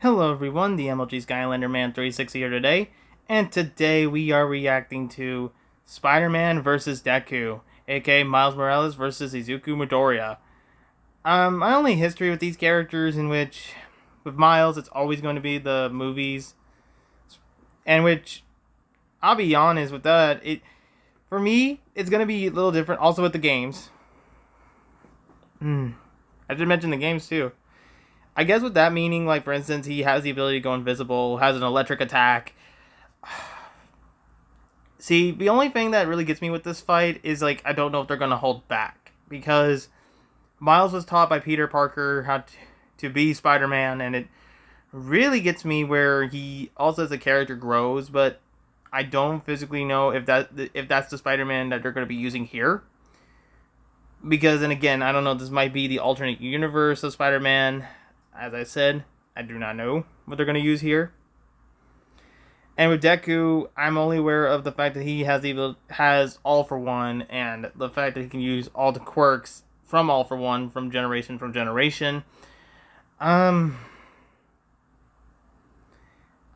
Hello everyone, the MLG Skylander Man 360 here today, and today we are reacting to Spider-Man vs. Deku, aka Miles Morales versus Izuku Midoriya. My only history with these characters in which, with Miles, it's always going to be the movies, and which, I'll be honest with that, for me, it's going to be a little different also with the games. I should mention the games too. I guess with that meaning, like, for instance, he has the ability to go invisible, has an electric attack. See, the only thing that really gets me with this fight is, like, I don't know if they're going to hold back. Because Miles was taught by Peter Parker how to be Spider-Man, and it really gets me where he also as a character grows, but I don't physically know if that's the Spider-Man that they're going to be using here. Because, and again, I don't know, this might be the alternate universe of Spider-Man. As I said, I do not know what they're going to use here. And with Deku, I'm only aware of the fact that he has All for One, and the fact that he can use all the quirks from All for One from generation. I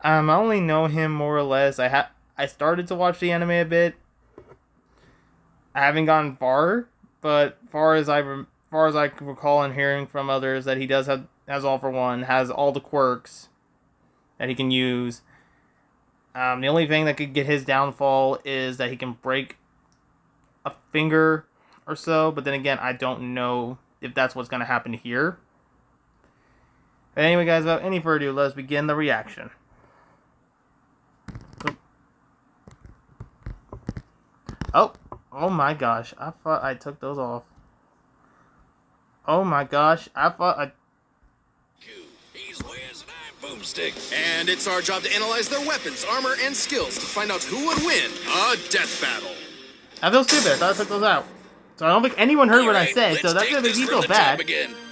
only know him more or less. I started to watch the anime a bit. I haven't gotten far, but far as I can recall and hearing from others, that he has All for One, has all the quirks that he can use. The only thing that could get his downfall is that he can break a finger or so, but then again, I don't know if that's what's going to happen here. But anyway, guys, without any further ado, let's begin the reaction. Oh my gosh, I thought I took those off. Oh my gosh, I thought I... He's Wiz and I'm Boomstick. And it's our job to analyze their weapons, armor, and skills to find out who would win a death battle. I feel stupid. I thought I took those out. So I don't think anyone heard what I said, so that's going to make me feel bad.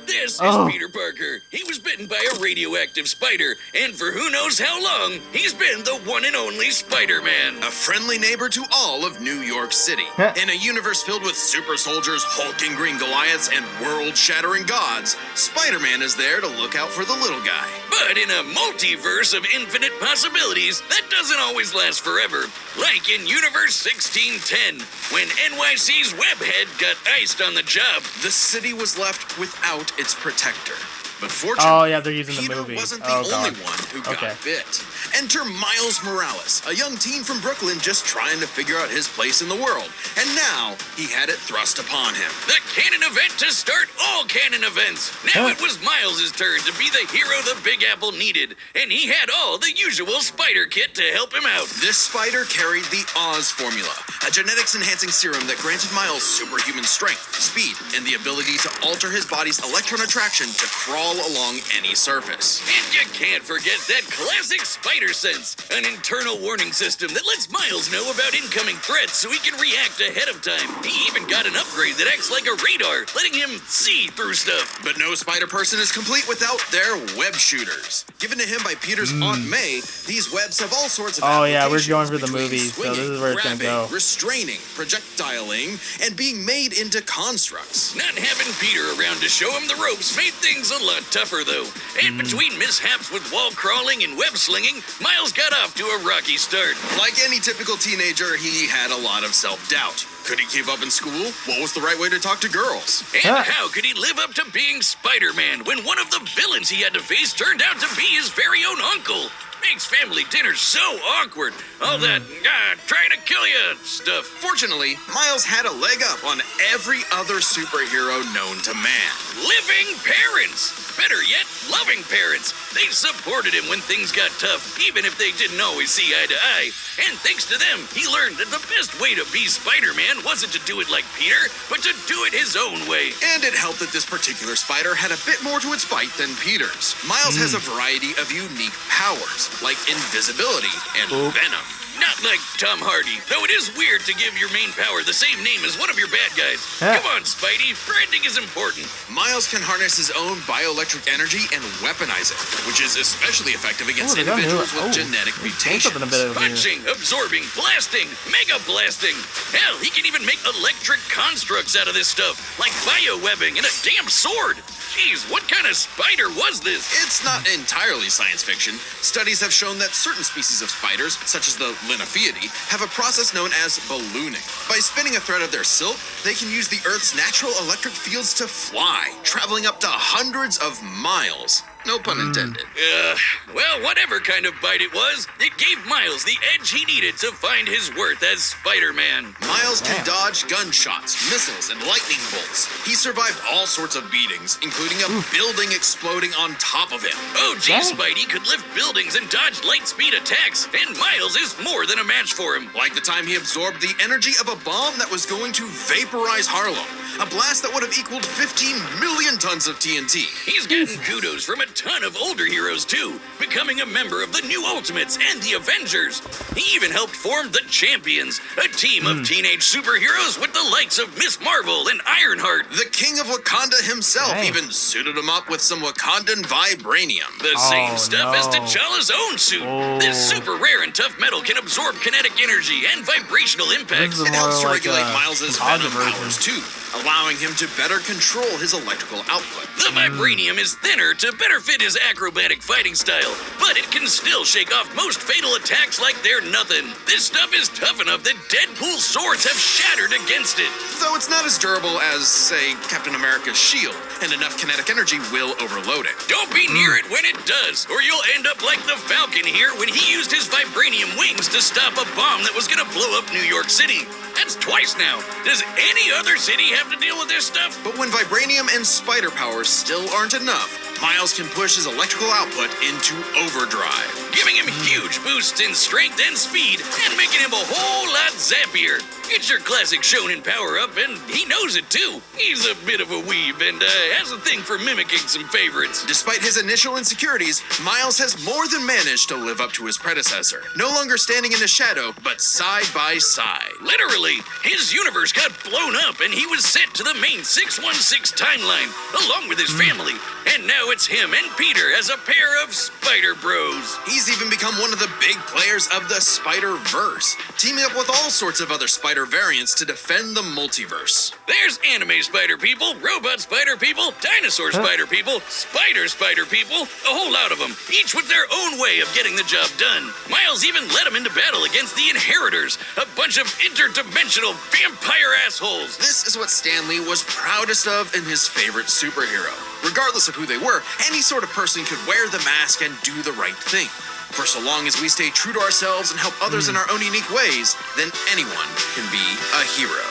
This is Peter Parker. He was bitten by a radioactive spider, and for who knows how long, he's been the one and only Spider-Man. A friendly neighbor to all of New York City. In a universe filled with super soldiers, hulking green Goliaths, and world-shattering gods, Spider-Man is there to look out for the little guy. But in a multiverse of infinite possibilities, that doesn't always last forever. Like in Universe 1610, when NYC's webhead got iced on the job. The city was left without its protector. But fortunately, they're using the movie. Peter wasn't the only one who got bit. Enter Miles Morales, a young teen from Brooklyn just trying to figure out his place in the world. And now, he had it thrust upon him. The canon event to start all canon events. Now it was Miles' turn to be the hero the Big Apple needed. And he had all the usual spider kit to help him out. This spider carried the Oz formula, a genetics-enhancing serum that granted Miles superhuman strength, speed, and the ability to alter his body's electron attraction to crawl along any surface. And you can't forget that classic spider sense, an internal warning system that lets Miles know about incoming threats so he can react ahead of time. He even got an upgrade that acts like a radar, letting him see through stuff. But no spider person is complete without their web shooters. Given to him by Peter's Aunt May, these webs have all sorts of we're going for the movies, so this is where it's gonna go. Restraining, projectiling, and being made into constructs. Not having Peter around to show him the ropes made things a lot tougher, though. And between mishaps with wall crawling and web slinging, Miles got off to a rocky start. Like any typical teenager, he had a lot of self-doubt. Could he keep up in school? What was the right way to talk to girls? And how could he live up to being Spider-Man when one of the villains he had to face turned out to be his very own uncle? Makes family dinner so awkward. All that, trying to kill you stuff. Fortunately, Miles had a leg up on every other superhero known to man. Living parents! Better yet, loving parents. They supported him when things got tough, even if they didn't always see eye to eye. And thanks to them, he learned that the best way to be Spider-Man wasn't to do it like Peter, but to do it his own way. And it helped that this particular spider had a bit more to its bite than Peter's. Miles has a variety of unique powers, like invisibility and venom. Not like Tom Hardy, though it is weird to give your main power the same name as one of your bad guys. Yeah. Come on, Spidey, branding is important. Miles can harness his own bioelectric energy and weaponize it, which is especially effective against the gun individuals here. with genetic There's something a mutations. bit over here. Punching, absorbing, blasting, mega blasting. Hell, he can even make electric constructs out of this stuff, like biowebbing and a damn sword. Jeez, what kind of spider was this? It's not entirely science fiction. Studies have shown that certain species of spiders, such as the Linophiidae, have a process known as ballooning. By spinning a thread of their silk, they can use the Earth's natural electric fields to fly, traveling up to hundreds of miles. No pun intended. Well, whatever kind of bite it was, it gave Miles the edge he needed to find his worth as Spider-Man. Miles can Damn. dodge gunshots, missiles, and lightning bolts. He survived all sorts of beatings, including a building exploding on top of him. OG Dang. Spidey could lift buildings and dodge light speed attacks, and Miles is more than a match for him. Like the time he absorbed the energy of a bomb that was going to vaporize Harlem. A blast that would have equaled 15 million tons of TNT. He's getting kudos from a ton of older heroes too, becoming a member of the New Ultimates and the Avengers. He even helped form the Champions, a team of teenage superheroes with the likes of Miss Marvel and Ironheart. The king of Wakanda himself Dang. even suited him up with some Wakandan vibranium. The same stuff as T'Challa's own suit. This super rare and tough metal can absorb kinetic energy and vibrational impacts. This is It helps to more like regulate a Miles's composite venom version. powers too, allowing him to better control his electrical output. The vibranium is thinner to better fit his acrobatic fighting style, but it can still shake off most fatal attacks like they're nothing. This stuff is tough enough that Deadpool's swords have shattered against it. Though it's not as durable as, say, Captain America's shield, and enough kinetic energy will overload it. Don't be near it when it does, or you'll end up like the Falcon here when he used his vibranium wings to stop a bomb that was gonna blow up New York City. That's twice now. Does any other city have to deal with this stuff? But when vibranium and spider powers still aren't enough, Miles can push his electrical output into overdrive. Giving him huge boosts in strength and speed, and making him a whole lot zappier. It's your classic shonen power-up, and he knows it too. He's a bit of a weeb, and has a thing for mimicking some favorites. Despite his initial insecurities, Miles has more than managed to live up to his predecessor. No longer standing in the shadow, but side by side. Literally, his universe got blown up, and he was sent to the main 616 timeline, along with his family. And now it's him and Peter as a pair of Spider Bros. He's even become one of the big players of the Spider-Verse, teaming up with all sorts of other spider variants to defend the multiverse. There's anime spider people, robot spider people, dinosaur spider people, spider people, a whole lot of them, each with their own way of getting the job done. Miles even led them into battle against the Inheritors, a bunch of interdimensional vampire assholes. This is what Stan Lee was proudest of in his favorite superhero. Regardless of who they were, any sort of person could wear the mask and do the right thing. For so long as we stay true to ourselves and help others in our own unique ways, then anyone can be a hero.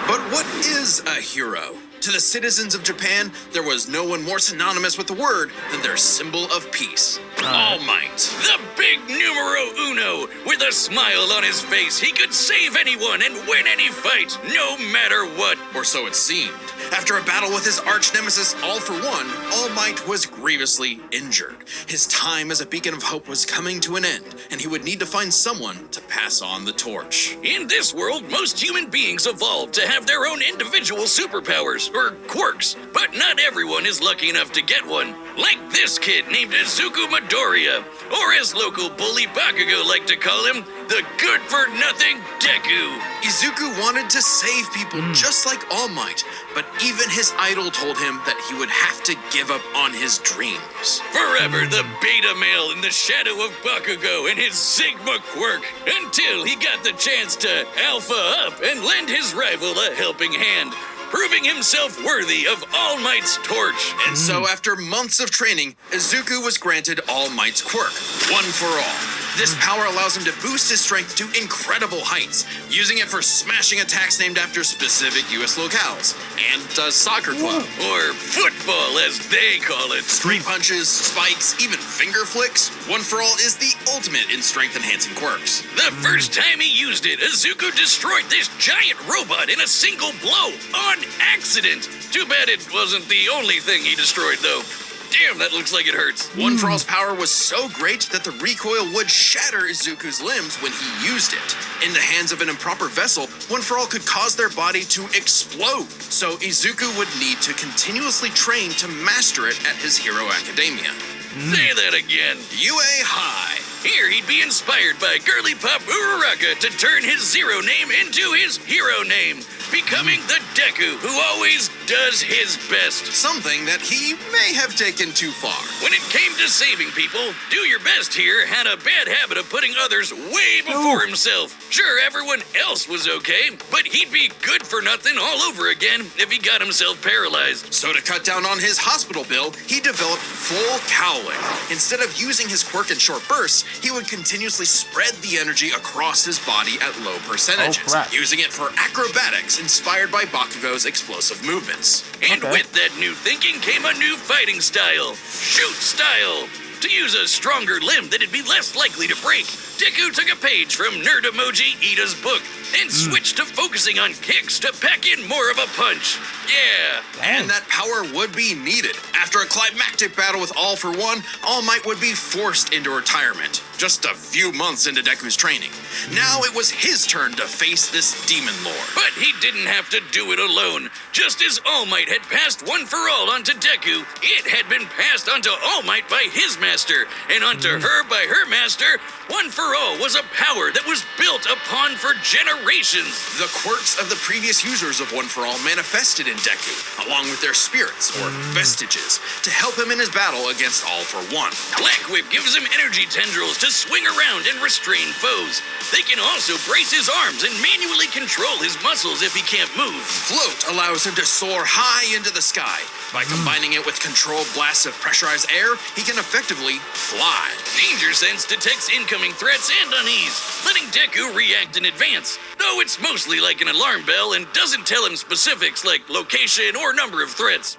But what is a hero? To the citizens of Japan, there was no one more synonymous with the word than their symbol of peace. All Might. The big numero uno. With a smile on his face, he could save anyone and win any fight, no matter what. Or so it seemed. After a battle with his arch nemesis All For One, All Might was grievously injured. His time as a beacon of hope was coming to an end, and he would need to find someone to pass on the torch. In this world, most human beings evolved to have their own individual superpowers, or quirks, but not everyone is lucky enough to get one. Like this kid named Izuku Midoriya, or as local bully Bakugo like to call him, the good-for-nothing Deku. Izuku wanted to save people just like All Might, but even his idol told him that he would have to give up on his dreams. Forever the beta male in the shadow of Bakugo and his Sigma quirk, until he got the chance to alpha up and lend his rival a helping hand, proving himself worthy of All Might's torch. And so after months of training, Izuku was granted All Might's quirk, One For All. This power allows him to boost his strength to incredible heights, using it for smashing attacks named after specific US locales, and a soccer club. Or football, as they call it. Street punches, spikes, even finger flicks, One For All is the ultimate in strength-enhancing quirks. The first time he used it, Izuku destroyed this giant robot in a single blow, on accident. Too bad it wasn't the only thing he destroyed, though. Damn, that looks like it hurts. One For All's power was so great that the recoil would shatter Izuku's limbs when he used it. In the hands of an improper vessel, One For All could cause their body to explode. So Izuku would need to continuously train to master it at his Hero Academia. Say that again. UA High. Here he'd be inspired by girly pop Uraraka to turn his zero name into his hero name, becoming the Deku who always does his best. Something that he may have taken too far. When it came to saving people, Do Your Best here had a bad habit of putting others way before himself. Sure, everyone else was okay, but he'd be good for nothing all over again if he got himself paralyzed. So to cut down on his hospital bill, he developed full cowling. Instead of using his quirk in short bursts, he would continuously spread the energy across his body at low percentages, using it for acrobatics inspired by Bakugo's explosive movements. And with that new thinking came a new fighting style, shoot style. To use a stronger limb that'd be less likely to break, Deku took a page from Nerd Emoji Ida's book and switched to focusing on kicks to pack in more of a punch. Yeah. And that power would be needed. After a climactic battle with All For One, All Might would be forced into retirement, just a few months into Deku's training. Now it was his turn to face this demon lord. But he didn't have to do it alone. Just as All Might had passed One For All onto Deku, it had been passed onto All Might by his master, and onto her by her master. One For All was a power that was built upon for generations. The quirks of the previous users of One For All manifested in Deku, along with their spirits, or vestiges, to help him in his battle against All For One. Black Whip gives him energy tendrils to swing around and restrain foes. They can also brace his arms and manually control his muscles if he can't move. Float allows him to soar high into the sky. By combining it with controlled blasts of pressurized air, he can effectively fly. Danger Sense detects incoming threats and unease, letting Deku react in advance, though it's mostly like an alarm bell and doesn't tell him specifics like location or number of threats.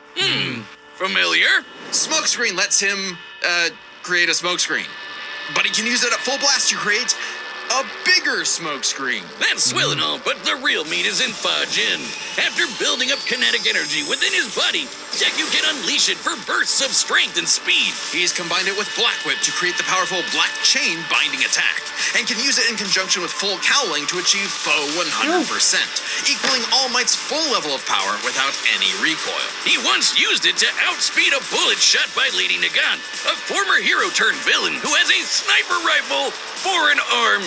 Familiar? Smokescreen lets him, create a smokescreen. But he can use it at full blast to create a bigger smokescreen. That's swell and all, but the real meat is in Fajin. After building up kinetic energy within his body, Deku can unleash it for bursts of strength and speed. He's combined it with Black Whip to create the powerful Black Chain binding attack, and can use it in conjunction with full cowling to achieve foe 100%, equaling All Might's full level of power without any recoil. He once used it to outspeed a bullet shot by Lady Nagant, a former hero turned villain who has a sniper rifle for an arm.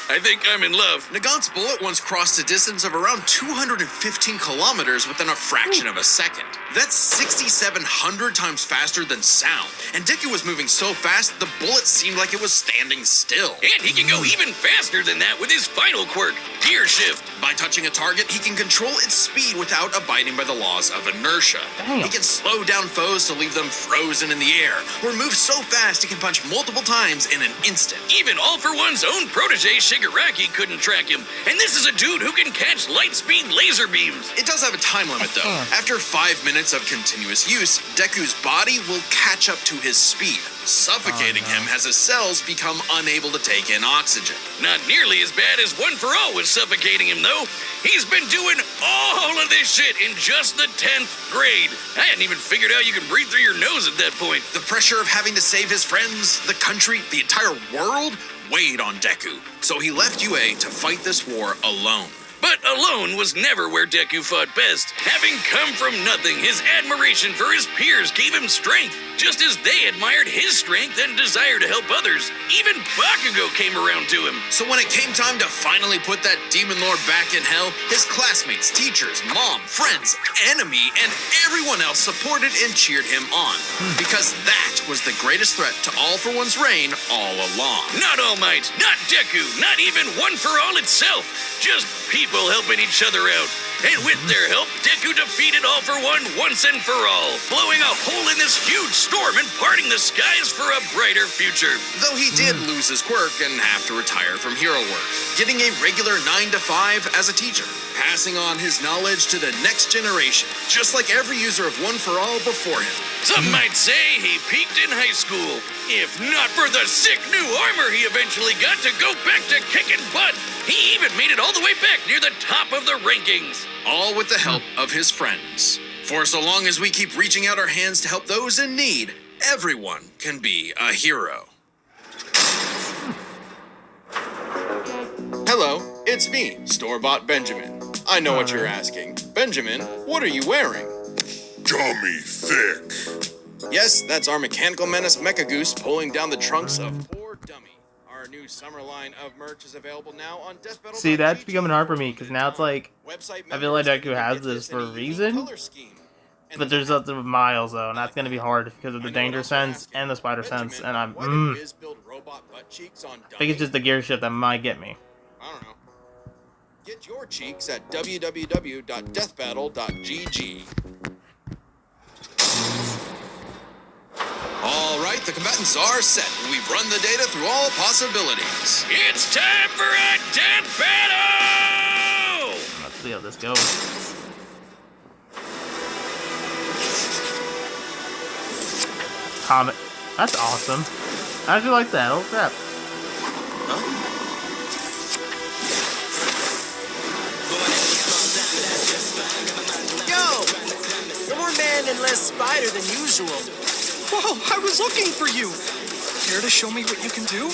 I think I'm in love. Nagant's bullet once crossed a distance of around 215 kilometers within a fraction of a second. That's 6,700 times faster than sound. And Deku was moving so fast, the bullet seemed like it was standing still. And he can go even faster than that with his final quirk, Gear Shift. By touching a target, he can control its speed without abiding by the laws of inertia. He can slow down foes to leave them frozen in the air, or move so fast he can punch multiple times in an instant. Even All For One's own protege, Shigaraki, couldn't track him. And this is a dude who can catch light-speed laser beams. It does have a time limit, though. After 5 minutes of continuous use, Deku's body will catch up to his speed, suffocating him as his cells become unable to take in oxygen. Not nearly as bad as One For All was suffocating him, though. He's been doing all of this shit in just the 10th grade. I hadn't even figured out you can breathe through your nose at that point. The pressure of having to save his friends, the country, the entire world weighed on Deku, so he left UA to fight this war alone. But alone was never where Deku fought best. Having come from nothing, his admiration for his peers gave him strength, just as they admired his strength and desire to help others. Even Bakugo came around to him. So when it came time to finally put that demon lord back in hell, his classmates, teachers, mom, friends, enemy, and everyone else supported and cheered him on. Because that was the greatest threat to All For One's reign all along. Not All Might, not Deku, not even One For All itself. Just people helping each other out. And with their help, Deku defeated All For One once and for all, blowing a hole in this huge storm and parting the skies for a brighter future. Though he did lose his quirk and have to retire from hero work, getting a regular 9 to 5 as a teacher, passing on his knowledge to the next generation, just like every user of One For All before him. Some might say he peaked in high school, if not for the sick new armor he eventually got to go back to kicking butt. He even made it all the way back near the top of the rankings. All with the help of his friends. For so long as we keep reaching out our hands to help those in need, everyone can be a hero. Hello, it's me, Store-Bought Benjamin. I know what you're asking. Benjamin, what are you wearing? Dummy thick. Yes, that's our mechanical menace Mecha Goose pulling down the trunks of poor Dummy. Our new summer line of merch is available now on Death Battle. See, that's becoming hard for me because now it's like I feel like Deku has this for a reason, but there's something with Miles though, and that's gonna be hard because of the danger sense and the spider sense, and I think it's just the gear shift that might get me. I don't know. Get your cheeks at www.deathbattle.gg. All right, the combatants are set. We've run the data through all possibilities. It's time for a death battle! Let's see how this goes. Comet. That's awesome. I actually like that. Oh crap. Yo! You're more man and less spider than usual. Whoa, I was looking for you. Care to show me what you can do?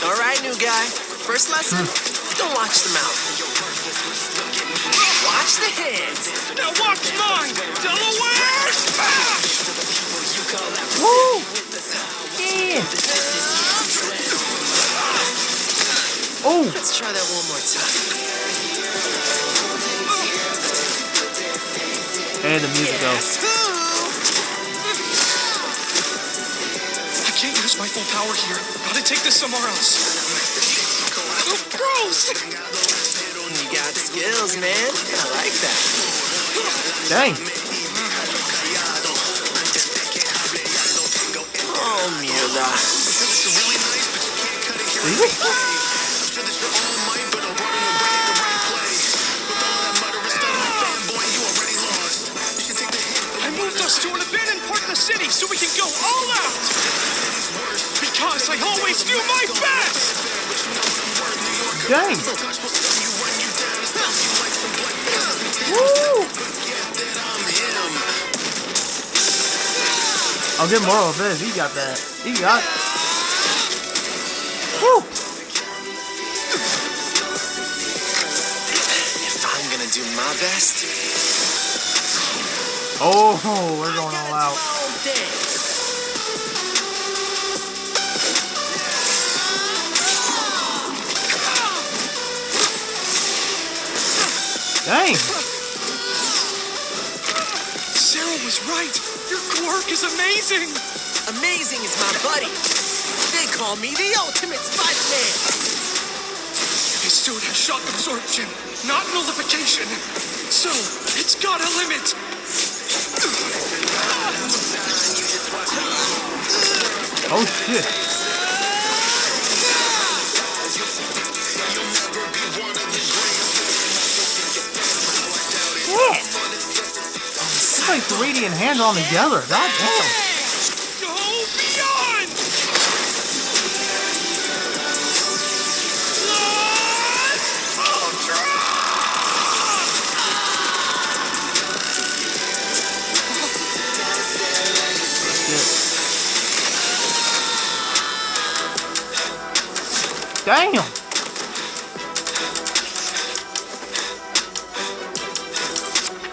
All right, new guy. First lesson, don't watch the mouth. Watch the hands. Now watch mine! Delaware! Smash! Woo! Yeah! Oh! Let's try that one more time. Hey, the music goes. I can't use my full power here. Gotta take this somewhere else. Oh, gross! You got skills, man. I like that. Dang. Oh, mierda. I moved us to an abandoned part of the city so we can go all out! Because I always do my best! Dang. Woo! I'll get more of this. He got that. He got. Woo! If I'm gonna do my best, Oh, we're going all out. Dang. Sarah was right. Your quirk is amazing. Amazing is my buddy. They call me the ultimate Spider-Man. His suit has shock absorption, not nullification. So, it's got a limit. Oh shit. Shit. It's like 3D and hands on together. God damn. Go beyond! Ultra! Damn.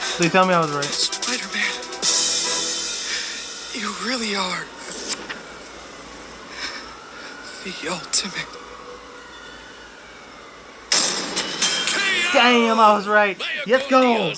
So you tell me I was right. Spider-Man, you really are the ultimate. Damn, I was right. Let's go.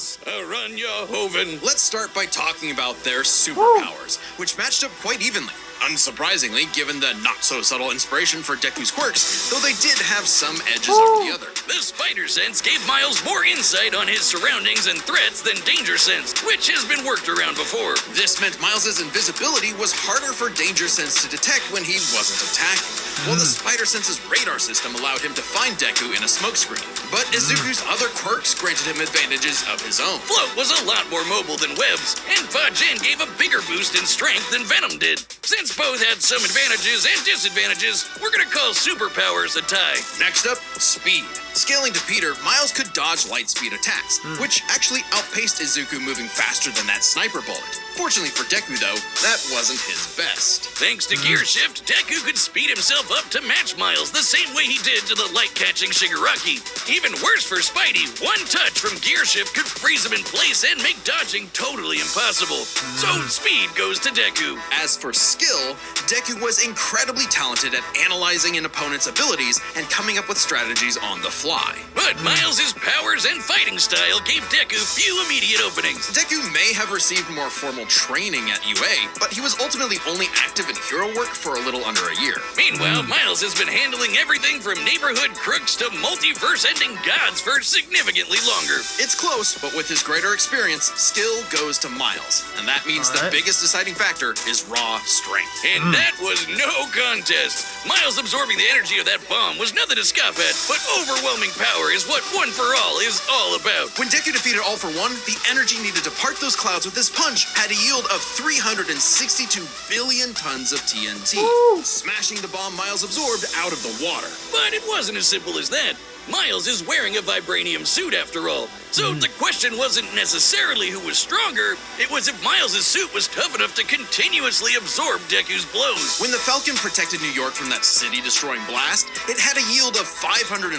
Run your hoven. Let's start by talking about their superpowers, which matched up quite evenly. Unsurprisingly, given the not-so-subtle inspiration for Deku's quirks, though they did have some edges over the other. The spider sense gave Miles more insight on his surroundings and threats than danger sense, which has been worked around before. This meant Miles's invisibility was harder for danger sense to detect when he wasn't attacking, while the spider sense's radar system allowed him to find Deku in a smokescreen. But Izuku's other quirks granted him advantages of his own. Float was a lot more mobile than Webs, and Fajin gave a bigger boost in strength than Venom did. Since both had some advantages and disadvantages, we're gonna call superpowers a tie. Next up, speed. Scaling to Peter, Miles could dodge light speed attacks, which actually outpaced Izuku moving faster than that sniper bullet. Fortunately for Deku, though, that wasn't his best. Thanks to Gear Shift, Deku could speed himself up to match Miles the same way he did to the light-catching Shigaraki. Even worse for Spidey, one touch from Gear Shift could freeze him in place and make dodging totally impossible. So speed goes to Deku. As for skill, Deku was incredibly talented at analyzing an opponent's abilities and coming up with strategies on the fly. But Miles' powers and fighting style gave Deku few immediate openings. Deku may have received more formal training at UA, but he was ultimately only active in hero work for a little under a year. Meanwhile, Miles has been handling everything from neighborhood crooks to multiverse-ending gods for significantly longer. It's close, but with his greater experience, skill goes to Miles. And that means the biggest deciding factor is raw strength. And that was no contest. Miles absorbing the energy of that bomb was nothing to scoff at, but overwhelming power is what One For All is all about. When Deku defeated All For One, the energy needed to part those clouds with his punch had a yield of 362 billion tons of TNT, smashing the bomb Miles absorbed out of the water. But it wasn't as simple as that. Miles is wearing a vibranium suit after all. So the question wasn't necessarily who was stronger, it was if Miles' suit was tough enough to continuously absorb Deku's blows. When the Falcon protected New York from that city-destroying blast, it had a yield of 546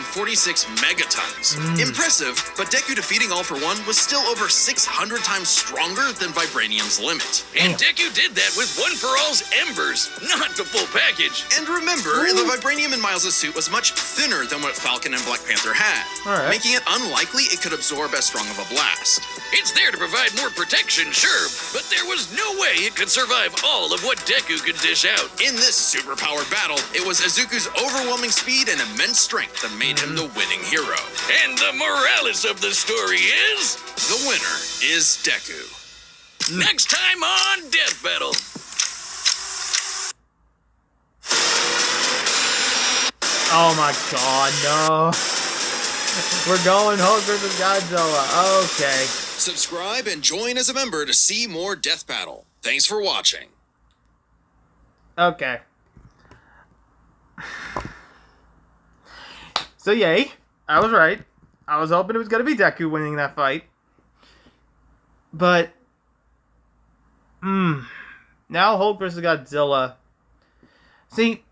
megatons. Impressive, but Deku defeating All For One was still over 600 times stronger than vibranium's limit. And Deku did that with One For All's embers, not the full package. And remember, the vibranium in Miles' suit was much thinner than what Falcon and Black Panther had, making it unlikely it could absorb as strong of a blast. It's there to provide more protection, sure, but there was no way it could survive all of what Deku could dish out. In this superpowered battle, it was Izuku's overwhelming speed and immense strength that made him the winning hero. And the morales of the story is... The winner is Deku. Next time on Death Battle. Oh my god, no. We're going Hulk versus Godzilla. Okay. Subscribe and join as a member to see more Death Battle. Thanks for watching. Okay. So yay, I was right. I was hoping it was going to be Deku winning that fight. But, now Hulk versus Godzilla. See,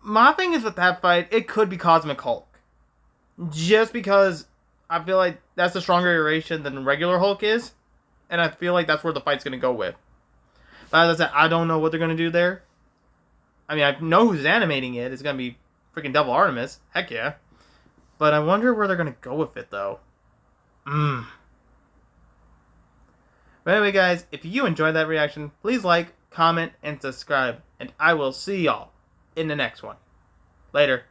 my thing is with that fight, it could be Cosmic Hulk. Just because I feel like that's a stronger iteration than regular Hulk is. And I feel like that's where the fight's going to go with. But as I said, I don't know what they're going to do there. I mean, I know who's animating it. It's going to be freaking Devil Artemis. Heck yeah. But I wonder where they're going to go with it, though. But anyway, guys, if you enjoyed that reaction, please like, comment, and subscribe. And I will see y'all in the next one. Later.